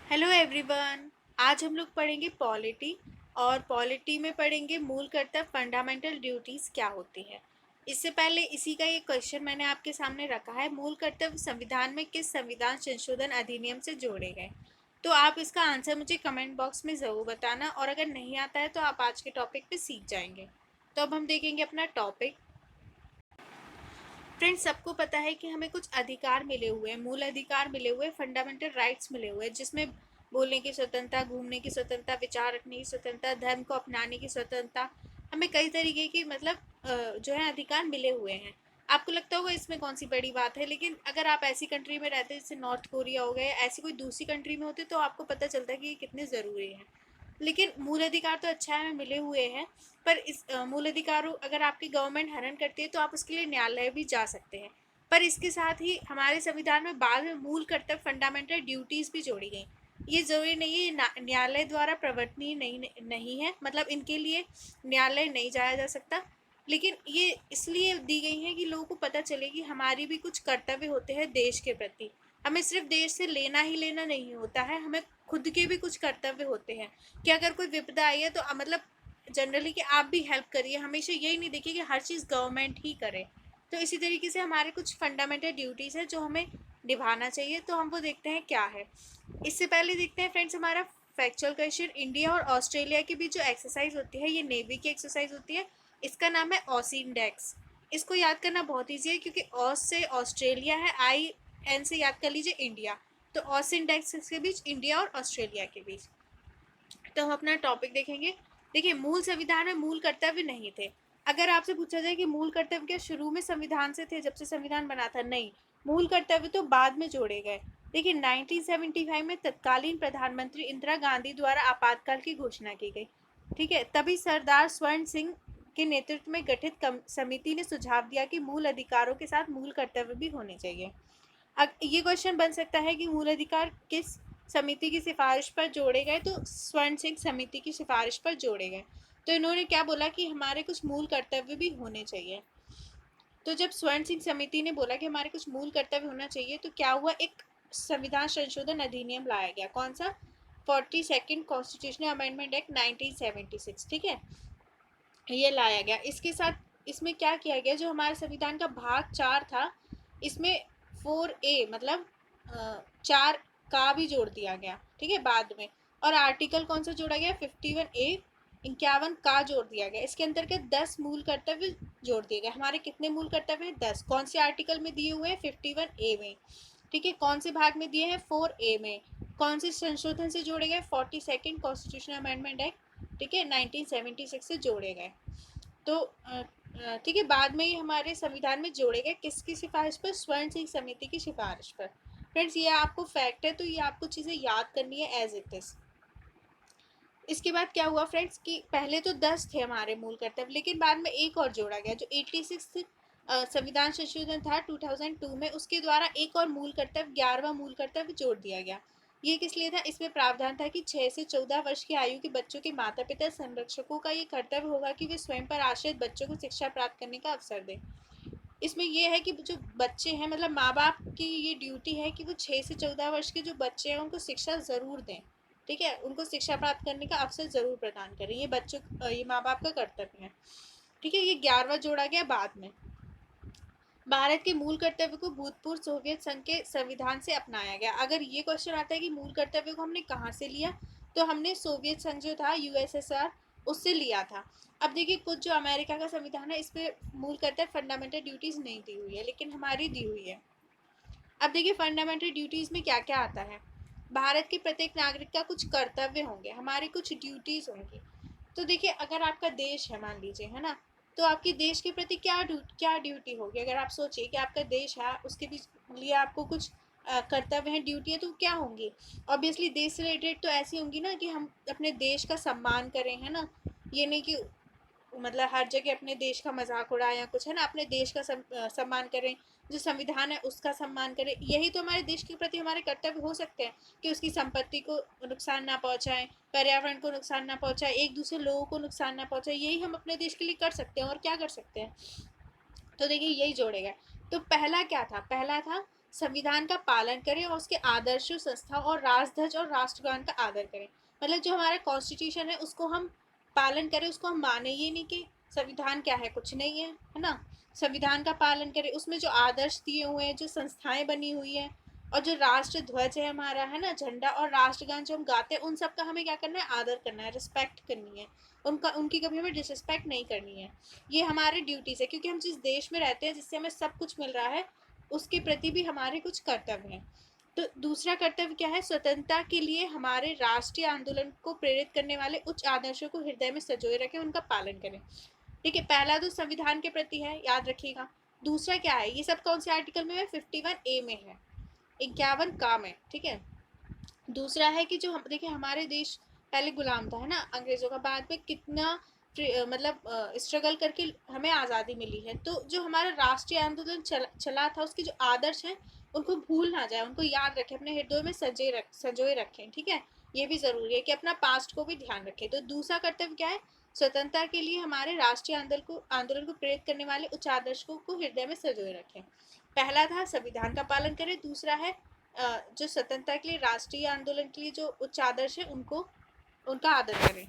Hello everyone. आज हम लोग पढ़ेंगे पॉलिटी। और पॉलिटी में पढ़ेंगे मूल कर्तव्य, फंडामेंटल ड्यूटीज़ क्या होती है। इससे पहले इसी का ये क्वेश्चन मैंने आपके सामने रखा है, मूल कर्तव्य संविधान में किस संविधान संशोधन अधिनियम से जोड़े गए। तो आप इसका आंसर मुझे कमेंट बॉक्स में ज़रूर बताना, और अगर नहीं आता है तो आप आज के टॉपिक पे सीख जाएंगे। तो अब हम देखेंगे अपना टॉपिक। फ्रेंड्स, सबको पता है कि हमें कुछ अधिकार मिले हुए हैं, मूल अधिकार मिले हुए, फंडामेंटल राइट्स मिले हुए हैं, जिसमें बोलने की स्वतंत्रता, घूमने की स्वतंत्रता, विचार रखने की स्वतंत्रता, धर्म को अपनाने की स्वतंत्रता। हमें कई तरीके की जो है अधिकार मिले हुए हैं। आपको लगता होगा इसमें कौन सी बड़ी बात है, लेकिन अगर आप ऐसी कंट्री में रहते जैसे नॉर्थ कोरिया हो गए, ऐसी कोई दूसरी कंट्री में होते तो आपको पता चलता है कि ये कितने ज़रूरी है। लेकिन मूल अधिकार तो अच्छा है, मिले हुए हैं। पर इस मूल अधिकारों अगर आपकी गवर्नमेंट हनन करती है तो आप उसके लिए न्यायालय भी जा सकते हैं। पर इसके साथ ही हमारे संविधान में बाद में मूल कर्तव्य, फंडामेंटल ड्यूटीज़ भी जोड़ी गई। ये ज़रूरी नहीं है न्यायालय द्वारा प्रवर्तनीय नहीं है, मतलब इनके लिए न्यायालय नहीं जाया जा सकता। लेकिन ये इसलिए दी गई है कि लोगों को पता चले कि हमारी भी कुछ कर्तव्य होते हैं देश के प्रति। हमें सिर्फ देश से लेना ही लेना नहीं होता है, हमें खुद के भी कुछ कर्तव्य होते हैं। कि अगर कोई विपदा आई है तो मतलब जनरली कि आप भी हेल्प करिए, हमेशा यही नहीं देखिए कि हर चीज़ गवर्नमेंट ही करे। तो इसी तरीके से हमारे कुछ फंडामेंटल ड्यूटीज़ है जो हमें निभाना चाहिए, तो हम वो देखते हैं क्या है। इससे पहले देखते हैं फ्रेंड्स हमारा फैक्चुअल क्वेश्चन। इंडिया और ऑस्ट्रेलिया के बीच जो एक्सरसाइज होती है, ये नेवी की एक्सरसाइज होती है। इसका नाम है ऑसी इंडेक्स। इसको याद करना बहुत ईजी है, क्योंकि ऑस से ऑस्ट्रेलिया है, आई एन से याद कर लीजिए इंडिया। तो ऑस इंडेक्स के बीच इंडिया और ऑस्ट्रेलिया के बीच। तो हम अपना टॉपिक देखेंगे। देखिए, मूल संविधान में मूल कर्तव्य नहीं थे। अगर आपसे पूछा जाए कि मूल कर्तव्य क्या शुरू में संविधान से थे, जब से संविधान बना था? नहीं, मूल कर्तव्य तो बाद में जोड़े गए। देखिए, 1975 में तत्कालीन प्रधानमंत्री इंदिरा गांधी द्वारा आपातकाल की घोषणा की गई। ठीक है, तभी सरदार स्वर्ण सिंह के नेतृत्व में गठित समिति ने सुझाव दिया कि मूल अधिकारों के साथ मूल कर्तव्य भी होने चाहिए। ये क्वेश्चन बन सकता है कि मूल अधिकार किस समिति की सिफारिश पर जोड़े गए, तो स्वर्ण सिंह समिति की सिफारिश पर जोड़े गए। तो इन्होंने क्या बोला कि हमारे कुछ मूल कर्तव्य भी होने चाहिए। तो जब स्वर्ण सिंह समिति ने बोला कि हमारे कुछ मूल कर्तव्य होना चाहिए, तो क्या हुआ, एक संविधान संशोधन अधिनियम लाया गया। कौन सा? 42nd constitutional amendment act 1976। ठीक है, ये लाया गया। इसके साथ इसमें क्या किया गया, जो हमारे संविधान का भाग 4 था, इसमें 4A मतलब 4 का भी जोड़ दिया गया। ठीक है, बाद में। और आर्टिकल कौन सा जोड़ा गया? 51A, 51 का जोड़ दिया गया। इसके अंतर्गत 10 मूल कर्तव्य जोड़ दिए गए। हमारे कितने मूल कर्तव्य हैं? 10। कौन से आर्टिकल में दिए हुए हैं? 51A में। ठीक है, कौन से भाग में दिए हैं? 4A में। कौन से संशोधन से जोड़े गए? 42nd कॉन्स्टिट्यूशनल अमेंडमेंट एक्ट, ठीक है, 1976 से जोड़े गए। तो ठीक है, बाद में ये हमारे संविधान में जोड़े गए। किसकी सिफारिश पर? स्वर्ण सिंह समिति की सिफारिश पर। फ्रेंड्स, ये आपको फैक्ट है, तो ये आपको चीज़ें याद करनी है एज इट इज। इसके बाद क्या हुआ फ्रेंड्स कि पहले तो 10 थे हमारे मूल कर्तव्य, लेकिन बाद में एक और जोड़ा गया, जो 86 संविधान संशोधन था 2002 में, उसके द्वारा एक और मूल कर्तव्य, 11वां मूल कर्तव्य जोड़ दिया गया। ये किस लिए था? इसमें प्रावधान था कि 6 से 14 वर्ष की आयु के बच्चों के माता पिता संरक्षकों का ये कर्तव्य होगा कि वे स्वयं पर आश्रित बच्चों को शिक्षा प्राप्त करने का अवसर दें। इसमें यह है कि जो बच्चे हैं, मतलब माँ बाप की ये ड्यूटी है कि वो 6 से 14 वर्ष के जो बच्चे हैं उनको शिक्षा ज़रूर दें। ठीक है, उनको शिक्षा प्राप्त करने का अवसर ज़रूर प्रदान करें। ये माँ बाप का कर्तव्य है। ठीक है, ये 11वां जोड़ा गया बाद में। भारत के मूल कर्तव्य को भूतपूर्व सोवियत संघ के संविधान से अपनाया गया। अगर ये क्वेश्चन आता है कि मूल कर्तव्य को हमने कहाँ से लिया, तो हमने सोवियत संघ जो था, यूएसएसआर, उससे लिया था। अब देखिए, कुछ जो अमेरिका का संविधान है, इस पर मूल कर्तव्य, फंडामेंटल ड्यूटीज़ नहीं दी हुई है, लेकिन हमारी दी हुई है। अब देखिए, फंडामेंटल ड्यूटीज़ में क्या क्या आता है। भारत के प्रत्येक नागरिक का कुछ कर्तव्य होंगे, हमारी कुछ ड्यूटीज़ होंगी। तो देखिए, अगर आपका देश है, मान लीजिए, है ना, तो आपकी देश के प्रति क्या ड्यूटी होगी। अगर आप सोचिए कि आपका देश है, उसके लिए आपको कुछ कर्तव्य है, ड्यूटी है, तो क्या होंगी? ऑब्वियसली देश से रिलेटेड तो ऐसी होंगी ना कि हम अपने देश का सम्मान करें, है ना। ये नहीं कि मतलब हर जगह अपने देश का मजाक उड़ाए या कुछ, है ना। अपने देश का सम्मान करें, जो संविधान है उसका सम्मान करें। यही तो हमारे देश के प्रति हमारे कर्तव्य हो सकते हैं, कि उसकी संपत्ति को नुकसान ना पहुंचाएं, पर्यावरण को नुकसान ना पहुंचाएं, एक दूसरे लोगों को नुकसान ना पहुंचाएं। यही हम अपने देश के लिए कर सकते हैं, और क्या कर सकते हैं। तो देखिए, यही जोड़ेगा। तो पहला क्या था? पहला था संविधान का पालन करें और उसके आदर्शों, संस्था और राजध्वज और राष्ट्रगान का आदर करें। मतलब जो हमारा कॉन्स्टिट्यूशन है उसको हम पालन करें, उसको हम माने, ये नहीं कि संविधान क्या है, कुछ नहीं है ना। संविधान का पालन करें, उसमें जो आदर्श दिए हुए हैं, जो संस्थाएं बनी हुई है, और जो राष्ट्र ध्वज है हमारा, है ना, झंडा और राष्ट्रगान जो हम गाते हैं, उन सब का हमें क्या करना है, आदर करना है, रिस्पेक्ट करनी है, उनका, उनकी कभी हमें डिसरिस्पेक्ट नहीं करनी है। ये हमारे ड्यूटीज है, क्योंकि हम जिस देश में रहते हैं, जिससे हमें सब कुछ मिल रहा है, उसके प्रति भी हमारे कुछ कर्तव्य हैं। तो दूसरा कर्तव्य क्या है, स्वतंत्रता के लिए हमारे राष्ट्रीय आंदोलन को प्रेरित करने वाले उच्च आदर्शों को हृदय में संजोए रखें, उनका पालन करें। ठीक है, पहला तो संविधान के प्रति है, याद रखिएगा। दूसरा क्या है, ये सब कौन से आर्टिकल में है, 51A में है, 51 काम है। ठीक है, दूसरा है कि जो हम देखिए, हमारे देश पहले गुलाम था, है ना, अंग्रेजों का, बाद में कितना मतलब स्ट्रगल करके हमें आज़ादी मिली है। तो जो हमारा राष्ट्रीय आंदोलन चला था, उसके जो आदर्श हैं उनको भूल ना जाए, उनको याद रखें, अपने हृदय में संजोए रखें। ठीक है, ये भी ज़रूरी है कि अपना पास्ट को भी ध्यान रखें। तो दूसरा कर्तव्य क्या है, स्वतंत्रता के लिए हमारे राष्ट्रीय आंदोलन को प्रेरित करने वाले उच्च आदर्शों को हृदय में संजोए रखें। पहला था संविधान का पालन करें, दूसरा है जो स्वतंत्रता के लिए, राष्ट्रीय आंदोलन के लिए जो उच्च आदर्श है, उनको, उनका आदर करें।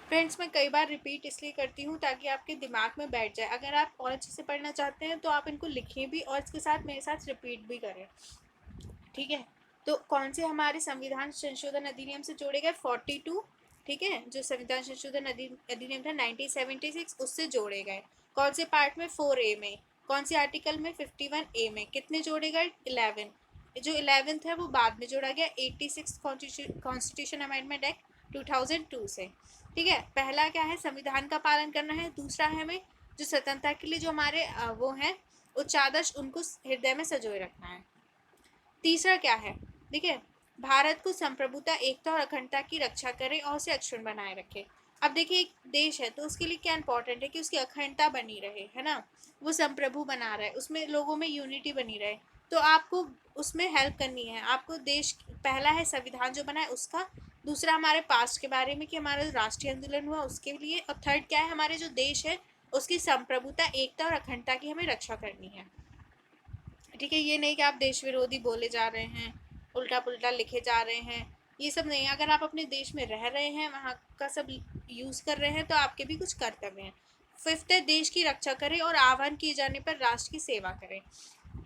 फ्रेंड्स, मैं कई बार रिपीट इसलिए करती हूँ ताकि आपके दिमाग में बैठ जाए। अगर आप और अच्छे से पढ़ना चाहते हैं तो आप इनको लिखें भी और इसके साथ मेरे साथ रिपीट भी करें। ठीक है, तो कौन से हमारे संविधान संशोधन अधिनियम से जोड़े गए, 42। ठीक है, जो संविधान संशोधन अधिनियम था 1976, उससे जोड़े गए। कौन से पार्ट में, 4A में। कौन से आर्टिकल में, 51A में। कितने जोड़े गए, 11। जो 11th है वो बाद में जोड़ा गया, 86 कॉन्स्टिट्यूशन अमेंडमेंट एक्ट 2002 से। ठीक है, पहला क्या है, संविधान का पालन करना है। दूसरा है हमें जो स्वतंत्रता के लिए जो हमारे वो हैं उच्च आदर्श, उनको हृदय में संजोए रखना है। तीसरा क्या है, देखिए, भारत को संप्रभुता, एकता और अखंडता की रक्षा करें और उसे अक्षुण्ण बनाए रखें। अब देखिए, एक देश है तो उसके लिए क्या इंपॉर्टेंट है कि उसकी अखंडता बनी रहे, है ना, वो संप्रभु बना रहे, उसमें लोगों में यूनिटी बनी रहे। तो आपको उसमें हेल्प करनी है, आपको देश, पहला है संविधान जो बना है उसका, दूसरा हमारे पास्ट के बारे में कि हमारा राष्ट्रीय आंदोलन हुआ उसके लिए, और थर्ड क्या है, हमारे जो देश है उसकी संप्रभुता, एकता और अखंडता की हमें रक्षा करनी है। ठीक है, ये नहीं कि आप देश विरोधी बोले जा रहे हैं, उल्टा पुल्टा लिखे जा रहे हैं, ये सब नहीं। अगर आप अपने देश में रह रहे हैं, वहाँ का सब यूज़ कर रहे हैं, तो आपके भी कुछ कर्तव्य हैं। फिफ्थ है, देश की रक्षा करें और आह्वान किए जाने पर राष्ट्र की सेवा करें।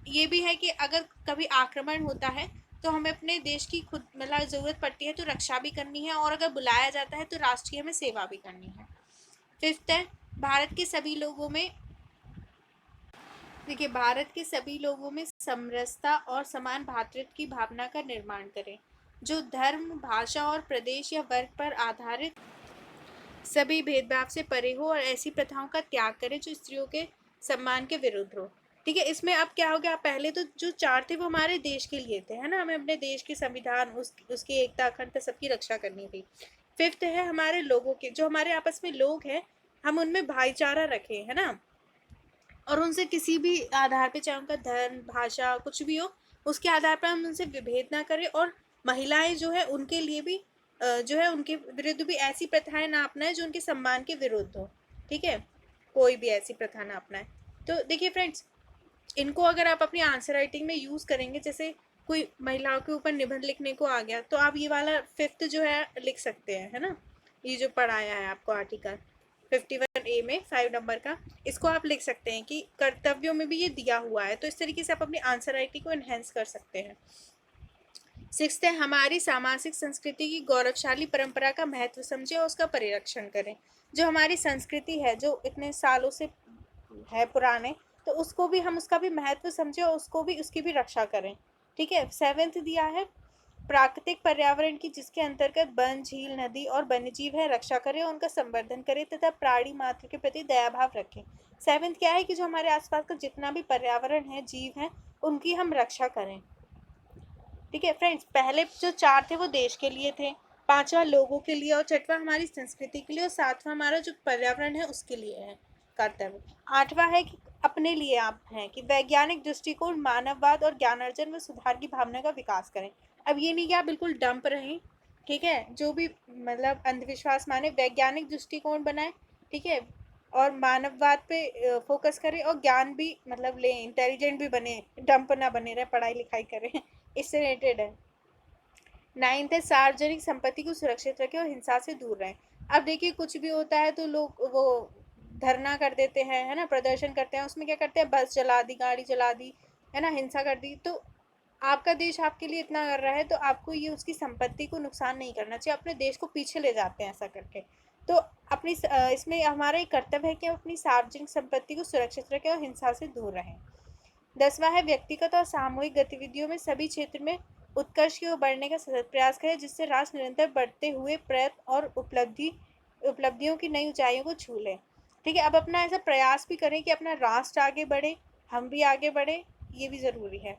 ये भी है कि अगर कभी आक्रमण होता है तो हमें अपने देश की खुद, मतलब ज़रूरत पड़ती है तो रक्षा भी करनी है, और अगर बुलाया जाता है तो राष्ट्र की हमें सेवा भी करनी है। फिफ्थ है, भारत के सभी लोगों में, देखिए, भारत के सभी लोगों में समरसता और समान भ्रातृत्व की भावना का निर्माण करें, जो धर्म, भाषा और प्रदेश या वर्ग पर आधारित सभी भेदभाव से परे हो, और ऐसी प्रथाओं का त्याग करें जो स्त्रियों के सम्मान के विरुद्ध हो। ठीक है, इसमें अब क्या हो गया, पहले तो जो चार थे वो हमारे देश के लिए थे, है ना, हमें अपने देश के संविधान, उसकी एकता, अखंडता, सबकी रक्षा करनी थी। फिफ्थ है हमारे लोगों के, जो हमारे आपस में लोग हैं, हम उनमें भाईचारा रखें, है ना, और उनसे किसी भी आधार पे, चाहे उनका धर्म, भाषा, कुछ भी हो, उसके आधार पर हम उनसे विभेद ना करें। और महिलाएं जो है उनके लिए भी जो है उनके विरुद्ध भी ऐसी प्रथाएं ना अपनाएं जो उनके सम्मान के विरुद्ध हो। ठीक है, कोई भी ऐसी प्रथा ना अपनाएं। तो देखिए फ्रेंड्स, इनको अगर आप अपनी आंसर राइटिंग में यूज़ करेंगे, जैसे कोई महिलाओं के ऊपर निबंध लिखने को आ गया, तो आप ये वाला फिफ्थ जो है लिख सकते हैं, है ना, ये जो पढ़ाया है आपको आर्टिकल 51A में 5 नंबर का, इसको आप लिख सकते हैं कि कर्तव्यों में भी ये दिया हुआ है। तो इस तरीके से आप अपनी आंसर राइटिंग को इन्हेंस कर सकते हैं। सिक्स्थ है, हमारी सामाजिक संस्कृति की गौरवशाली परंपरा का महत्व समझें और उसका परिरक्षण करें। जो हमारी संस्कृति है, जो इतने सालों से है पुराने, तो उसको भी हम, उसका भी महत्व समझें और उसको भी, उसकी भी रक्षा करें। ठीक है, सेवेंथ दिया है, प्राकृतिक पर्यावरण की, जिसके अंतर्गत वन, झील, नदी और वन्यजीव है, रक्षा करें और उनका संवर्धन करें तथा प्राणी मात्र के प्रति दया भाव रखें। सेवेंथ क्या है कि जो हमारे आसपास का जितना भी पर्यावरण है, जीव हैं, उनकी हम रक्षा करें। ठीक है फ्रेंड्स, पहले जो चार थे वो देश के लिए थे, पांचवा लोगों के लिए, और छठवां हमारी संस्कृति के लिए, और सातवां हमारा जो पर्यावरण है उसके लिए है कर्तव्य। आठवां है कि अपने लिए आप हैं कि वैज्ञानिक दृष्टिकोण, मानववाद और ज्ञानार्जन व सुधार की भावना का विकास करें। अब ये नहीं कि आप बिल्कुल डंप रहें, ठीक है, जो भी मतलब अंधविश्वास माने, वैज्ञानिक दृष्टिकोण बनाए, ठीक है, और मानववाद पे फोकस करें और ज्ञान भी मतलब लें, इंटेलिजेंट भी बने, डम्प ना बने रहे, पढ़ाई लिखाई करें। इससे रिलेटेड है। 9th है सार्वजनिक संपत्ति को सुरक्षित रखें और हिंसा से दूर रहें। अब देखिए कुछ भी होता है तो लोग वो धरना कर देते हैं, है ना, प्रदर्शन करते हैं, उसमें क्या करते हैं, बस जला दी, गाड़ी जला दी, है ना, हिंसा कर दी। तो आपका देश आपके लिए इतना कर रहा है तो आपको ये उसकी संपत्ति को नुकसान नहीं करना चाहिए, अपने देश को पीछे ले जाते हैं ऐसा करके। तो अपनी इसमें हमारा एक कर्तव्य है कि हम अपनी सार्वजनिक संपत्ति को सुरक्षित रखें और हिंसा से दूर रहें। 10वां है व्यक्तिगत और सामूहिक गतिविधियों में सभी क्षेत्र में उत्कर्ष की ओर बढ़ने का सतत प्रयास करें, जिससे राष्ट्र निरंतर बढ़ते हुए प्रयत्न और उपलब्धियों की नई ऊंचाइयों को छू ले। ठीक है, अब अपना ऐसा प्रयास भी करें कि अपना राष्ट्र आगे बढ़े, हम भी आगे बढ़े, ये भी ज़रूरी है।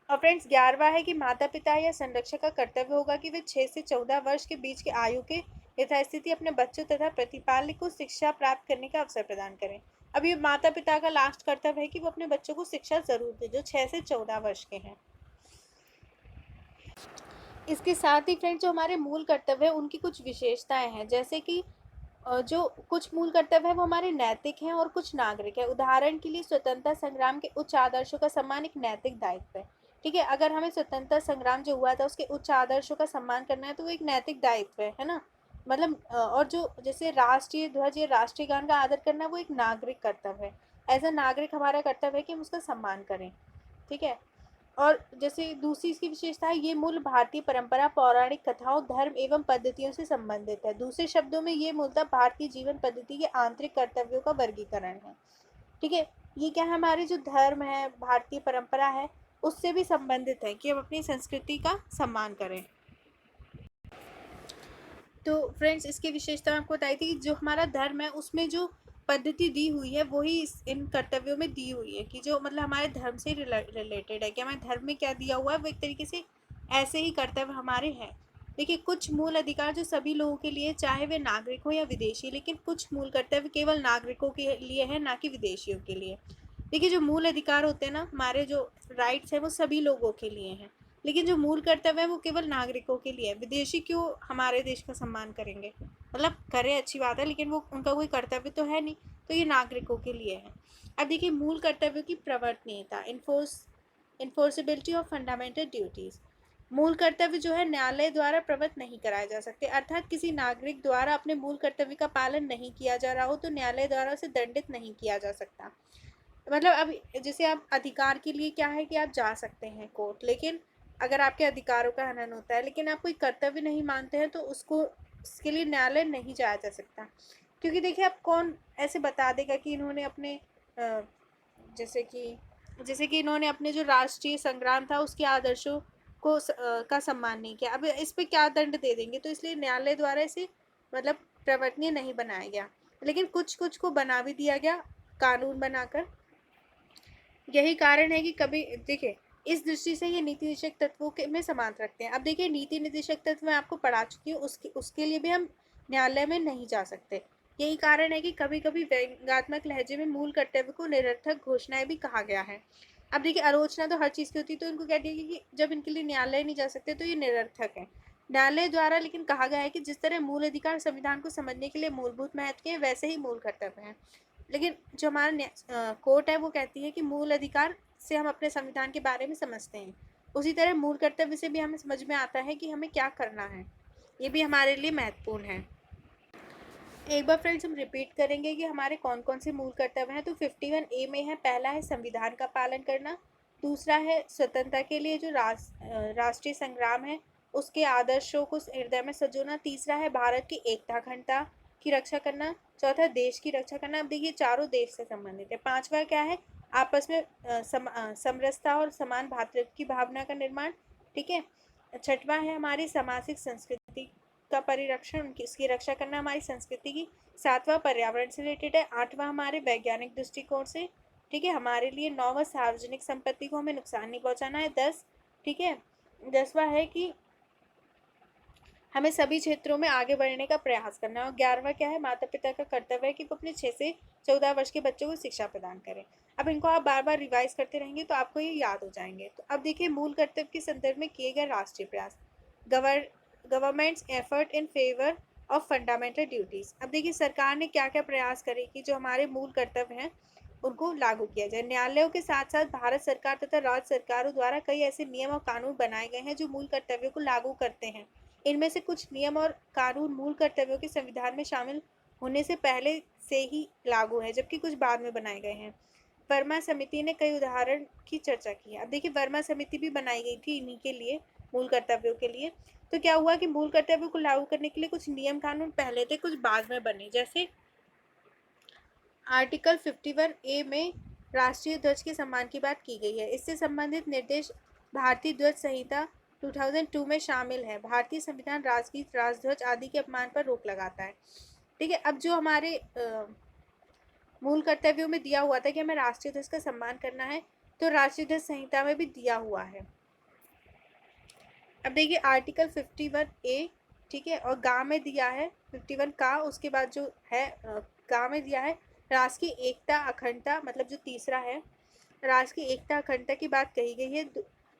और फ्रेंड्स 11वां है कि माता पिता या संरक्षक का कर्तव्य होगा कि वे 6 से 14 वर्ष के बीच की आयु के यथास्थिति अपने बच्चों तथा प्रतिपालक को शिक्षा प्राप्त करने का अवसर प्रदान करें। अब ये माता पिता का लास्ट कर्तव्य है कि वो अपने बच्चों को शिक्षा जरूर दें जो 6 से 14 वर्ष के हैं। इसके साथ ही फ्रेंड्स जो हमारे मूल कर्तव्य है उनकी कुछ विशेषताएं हैं, जैसे कि जो कुछ मूल कर्तव्य है वो हमारे नैतिक हैं और कुछ नागरिक है। उदाहरण के लिए स्वतंत्रता संग्राम के उच्च आदर्शों का सम्मान एक नैतिक दायित्व है। ठीक है, अगर हमें स्वतंत्रता संग्राम जो हुआ था उसके उच्च आदर्शों का सम्मान करना है तो वो एक नैतिक दायित्व है ना। मतलब और जो जैसे राष्ट्रीय ध्वज या राष्ट्रीय गान का आदर करना वो एक नागरिक कर्तव्य है। एज अ नागरिक हमारा कर्तव्य है कि हम उसका सम्मान करें। ठीक है, और जैसे दूसरी इसकी विशेषता है ये मूल भारतीय परंपरा, पौराणिक कथाओं, धर्म एवं पद्धतियों से संबंधित है। दूसरे शब्दों में ये मूलतः भारतीय जीवन पद्धति के आंतरिक कर्तव्यों का वर्गीकरण है। ठीक है, ये क्या है, हमारे जो धर्म है, भारतीय परंपरा है, उससे भी संबंधित है कि हम अपनी संस्कृति का सम्मान करें। तो फ्रेंड्स इसकी विशेषता आपको बताई थी कि जो हमारा धर्म है उसमें जो पद्धति दी हुई है वही इन कर्तव्यों में दी हुई है, कि जो मतलब हमारे धर्म से रिलेटेड है कि हमारे धर्म में क्या दिया हुआ है वो एक तरीके से ऐसे ही कर्तव्य हमारे हैं। देखिए कुछ मूल अधिकार जो सभी लोगों के लिए, चाहे वे नागरिक हो या विदेशी, लेकिन कुछ मूल कर्तव्य केवल नागरिकों के लिए है, ना कि विदेशियों के लिए। देखिए जो मूल अधिकार होते हैं ना, हमारे जो राइट्स हैं वो सभी लोगों के लिए हैं, लेकिन जो मूल कर्तव्य है वो केवल नागरिकों के लिए है। विदेशी क्यों हमारे देश का सम्मान करेंगे, मतलब करें अच्छी बात है, लेकिन वो उनका कोई कर्तव्य तो है नहीं, तो ये नागरिकों के लिए है। अब देखिए मूल कर्तव्यों की प्रवर्तनीयता, इन्फोर्सिबिलिटी ऑफ फंडामेंटल ड्यूटीज। मूल कर्तव्य जो है न्यायालय द्वारा प्रवृत्त नहीं कराए जा सकते, अर्थात किसी नागरिक द्वारा अपने मूल कर्तव्य का पालन नहीं किया जा रहा हो तो न्यायालय द्वारा उसे दंडित नहीं किया जा सकता। मतलब अब जैसे आप अधिकार के लिए क्या है कि आप जा सकते हैं कोर्ट, लेकिन अगर आपके अधिकारों का हनन होता है लेकिन आप कोई कर्तव्य नहीं मानते हैं तो उसको उसके लिए न्यायालय नहीं जाया जा सकता। क्योंकि देखिए अब कौन ऐसे बता देगा कि इन्होंने अपने जैसे कि इन्होंने अपने जो राष्ट्रीय संग्राम था उसके आदर्शों को का सम्मान नहीं किया, अब इस पे क्या दंड दे देंगे, तो इसलिए न्यायालय द्वारा इसे मतलब प्रवर्तनीय नहीं बनाया गया, लेकिन कुछ कुछ को बना भी दिया गया कानून बनाकर। यही कारण है कि कभी देखिए इस दृष्टि से ये नीति निषेक तत्वों के में समानता रखते हैं। अब देखिए नीति निषेक तत्व मैं आपको पढ़ा चुकी हूँ, उसके लिए भी हम न्यायालय में नहीं जा सकते। यही कारण है कि कभी कभी व्यंग्यात्मक लहजे में मूल कर्तव्य को निरर्थक घोषणाएं भी कहा गया है। अब देखिए आलोचना तो हर चीज़ की होती है, तो इनको कह दिया कि जब इनके लिए न्यायालय नहीं जा सकते तो ये निरर्थक है। न्यायालय द्वारा लेकिन कहा गया है कि जिस तरह मूल अधिकार संविधान को समझने के लिए मूलभूत महत्व के हैं वैसे ही मूल कर्तव्य हैं। लेकिन जो हमारा कोर्ट है वो कहती है कि मूल अधिकार से हम अपने संविधान के बारे में समझते हैं, उसी तरह मूल कर्तव्य से भी हमें समझ में आता है कि हमें क्या करना है, ये भी हमारे लिए महत्वपूर्ण है। एक बार फ्रेंड्स हम रिपीट करेंगे कि हमारे कौन कौन से मूल कर्तव्य हैं। तो 51A में है, पहला है संविधान का पालन करना, दूसरा है स्वतंत्रता के लिए जो राष्ट्रीय संग्राम है उसके आदर्शों को हृदय में सजोना, तीसरा है भारत की एकता अखंडता की रक्षा करना, चौथा देश की रक्षा करना। अब देखिए चारों देश से संबंधित है। पांचवा क्या है, आपस में समरसता और समान भातृत्व की भावना का निर्माण। ठीक है, छठवां है हमारी सामाजिक संस्कृति का परिरक्षण, उनकी उसकी रक्षा करना हमारी संस्कृति की। सातवां पर्यावरण से रिलेटेड है। आठवां हमारे वैज्ञानिक दृष्टिकोण से, ठीक है, हमारे लिए। नौवां सार्वजनिक संपत्ति को हमें नुकसान नहीं पहुंचाना है। 10, ठीक है, 10वां है कि हमें सभी क्षेत्रों में आगे बढ़ने का प्रयास करना है। और 11वां क्या है, माता पिता का कर्तव्य है कि वो अपने 6 से 14 वर्ष के बच्चों को शिक्षा प्रदान करें। अब इनको आप बार बार रिवाइज करते रहेंगे तो आपको ये याद हो जाएंगे। तो अब देखिए मूल कर्तव्य के संदर्भ में किए गए राष्ट्रीय प्रयास, governments effort in favour of fundamental duties. अब देखिए सरकार ने क्या क्या प्रयास करे कि जो हमारे मूल कर्तव्य हैं उनको लागू किया जाए। न्यायालयों के साथ साथ भारत सरकार तथा राज्य सरकारों द्वारा कई ऐसे नियम और कानून बनाए गए हैं जो मूल कर्तव्यों को लागू करते हैं। इनमें से कुछ नियम और कानून मूल कर्तव्यों के संविधान में शामिल होने से पहले से ही लागू है, जबकि कुछ बाद में बनाए गए हैं। वर्मा समिति ने कई उदाहरण की चर्चा की है। अब देखिए वर्मा समिति भी बनाई गई थी इन्हीं के लिए, मूल कर्तव्यों के लिए। तो क्या हुआ कि मूल कर्तव्यों को लागू करने के लिए कुछ नियम कानून पहले थे, कुछ बाद में बने। जैसे आर्टिकल 51 ए में राष्ट्रीय ध्वज के सम्मान की बात की गई है। इससे संबंधित निर्देश भारतीय ध्वज संहिता 2002 में शामिल है। भारतीय संविधान राजगीत, राष्ट्रध्वज आदि के अपमान पर रोक लगाता है। ठीक है, अब जो हमारे मूल कर्तव्यों में दिया हुआ था कि हमें राष्ट्रीय ध्वज का सम्मान करना है, तो राष्ट्रीय ध्वज संहिता में भी दिया हुआ है। अब देखिए आर्टिकल 51 ए, ठीक है, और गा में दिया है 51 का, उसके बाद जो है गा में दिया है राष्ट्र की एकता अखंडता, मतलब जो तीसरा है राष्ट्र की एकता अखंडता की बात कही गई है।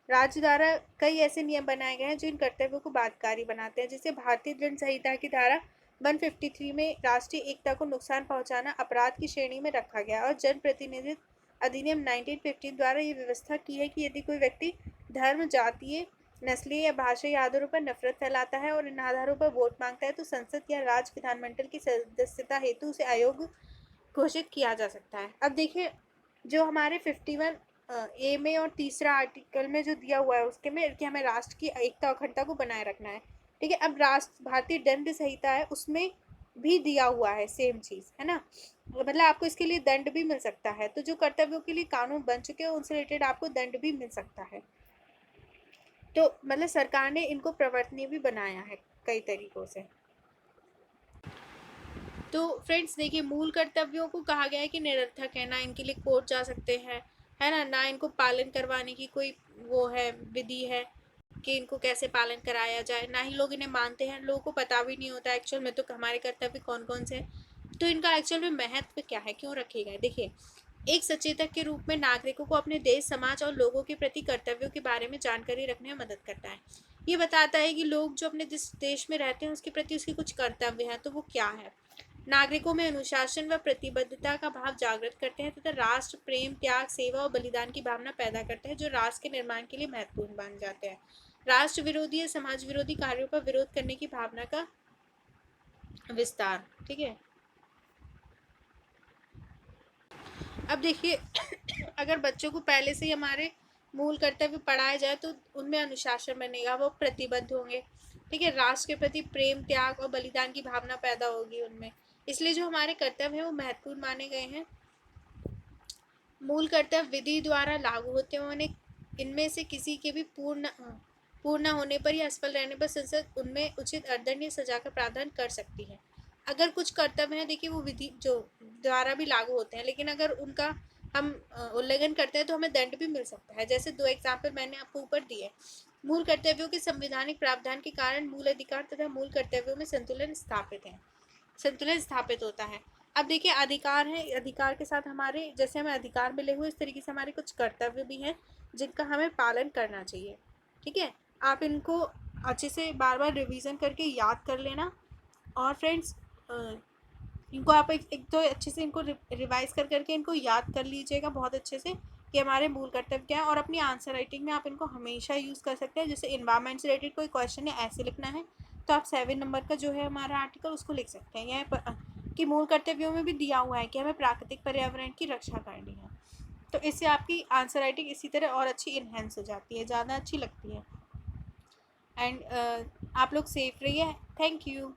राज्य द्वारा कई ऐसे नियम बनाए गए हैं जो इन कर्तव्यों को बाध्यकारी बनाते हैं। जैसे भारतीय दंड संहिता की धारा 153 में राष्ट्रीय एकता को नुकसान पहुंचाना अपराध की श्रेणी में रखा गया और जन प्रतिनिधित्व अधिनियम 1915 द्वारा ये व्यवस्था की है कि यदि कोई व्यक्ति धर्म, जातीय, नस्लीय या भाषाई आधारों पर नफरत फैलाता है और इन आधारों पर वोट मांगता है तो संसद या राज्य विधानमंडल की सदस्यता हेतु उसे अयोग्य घोषित किया जा सकता है। अब देखिए जो हमारे 51 ए में और तीसरा आर्टिकल में जो दिया हुआ है उसके में कि हमें राष्ट्र की एकता और अखंडता को बनाए रखना है। ठीक है, अब राष्ट्र भारतीय दंड संहिता है उसमें भी दिया हुआ है सेम चीज़, है ना, मतलब आपको इसके लिए दंड भी मिल सकता है। तो जो कर्तव्यों के लिए कानून बन चुके हैं उनसे रिलेटेड आपको दंड भी मिल सकता है। तो मतलब सरकार ने इनको प्रवर्तनीय भी बनाया है कई तरीकों से। तो फ्रेंड्स देखिए मूल कर्तव्यों को कहा गया है कि निरर्थक है, ना इनके लिए कोर्ट जा सकते हैं, है ना, ना इनको पालन करवाने की कोई वो है विधि है कि इनको कैसे पालन कराया जाए, ना ही लोग इन्हें मानते हैं। लोगों को पता भी नहीं होता एक्चुअल में तो हमारे कर्तव्य कौन कौन से हैं, तो इनका एक्चुअल में महत्व क्या है, क्यों रखे गए। देखिए एक सचेतक के रूप में नागरिकों को अपने देश, समाज और लोगों के प्रति कर्तव्यों के बारे में जानकारी रखने में मदद करता है। ये बताता है कि लोग जो अपने जिस देश में रहते हैं उसके प्रति उसके कुछ कर्तव्य हैं, तो वो क्या है। नागरिकों में अनुशासन व प्रतिबद्धता का भाव जागृत करते हैं तथा राष्ट्र प्रेम, त्याग, सेवा और बलिदान की भावना पैदा करते हैं जो राष्ट्र के निर्माण के लिए महत्वपूर्ण बन जाते हैं। राष्ट्र विरोधी या समाज विरोधी कार्यों का विरोध करने की भावना का विस्तार। ठीक है, अब देखिए अगर बच्चों को पहले से ही हमारे मूल कर्तव्य पढ़ाए जाए तो उनमें अनुशासन बनेगा, वो प्रतिबद्ध होंगे। ठीक है, राष्ट्र के प्रति प्रेम, त्याग और बलिदान की भावना पैदा होगी उनमें। इसलिए जो हमारे कर्तव्य हैं वो महत्वपूर्ण माने गए हैं। मूल कर्तव्य विधि द्वारा लागू होते हैं, उन्हें इनमें से किसी के भी पूर्ण होने पर या असफल रहने पर संसद उनमें उचित अर्दंड या सजा का प्रावधान कर सकती है। अगर कुछ कर्तव्य हैं देखिए वो विधि जो द्वारा भी लागू होते हैं, लेकिन अगर उनका हम उल्लंघन करते हैं तो हमें दंड भी मिल सकता है। जैसे दो एग्जाम्पल मैंने आपको ऊपर दिए। मूल कर्तव्यों के संवैधानिक प्रावधान के कारण मूल अधिकार तथा मूल कर्तव्यों में संतुलन स्थापित होता है। अब देखिए अधिकार है, अधिकार के साथ हमारे जैसे हमें अधिकार मिले हुए इस तरीके से हमारे कुछ कर्तव्य भी हैं जिनका हमें पालन करना चाहिए। ठीक है, आप इनको अच्छे से बार बार रिवीजन करके याद कर लेना। और फ्रेंड्स इनको आप एक तो अच्छे से इनको रिवाइज कर करके इनको याद कर लीजिएगा बहुत अच्छे से कि हमारे मूल कर्तव्य क्या है। और अपनी आंसर राइटिंग में आप इनको हमेशा यूज़ कर सकते हैं। जैसे इन्वायरमेंट से रिलेटेड कोई क्वेश्चन है ऐसे लिखना है तो आप 7 नंबर का जो है हमारा आर्टिकल उसको लिख सकते हैं। यह कि मूल कर्तव्यों में भी दिया हुआ है कि हमें प्राकृतिक पर्यावरण की रक्षा करनी है। तो इससे आपकी आंसर राइटिंग इसी तरह और अच्छी इन्हेंस हो जाती है, ज़्यादा अच्छी लगती है। एंड आप लोग सेफ रहिए। Thank you.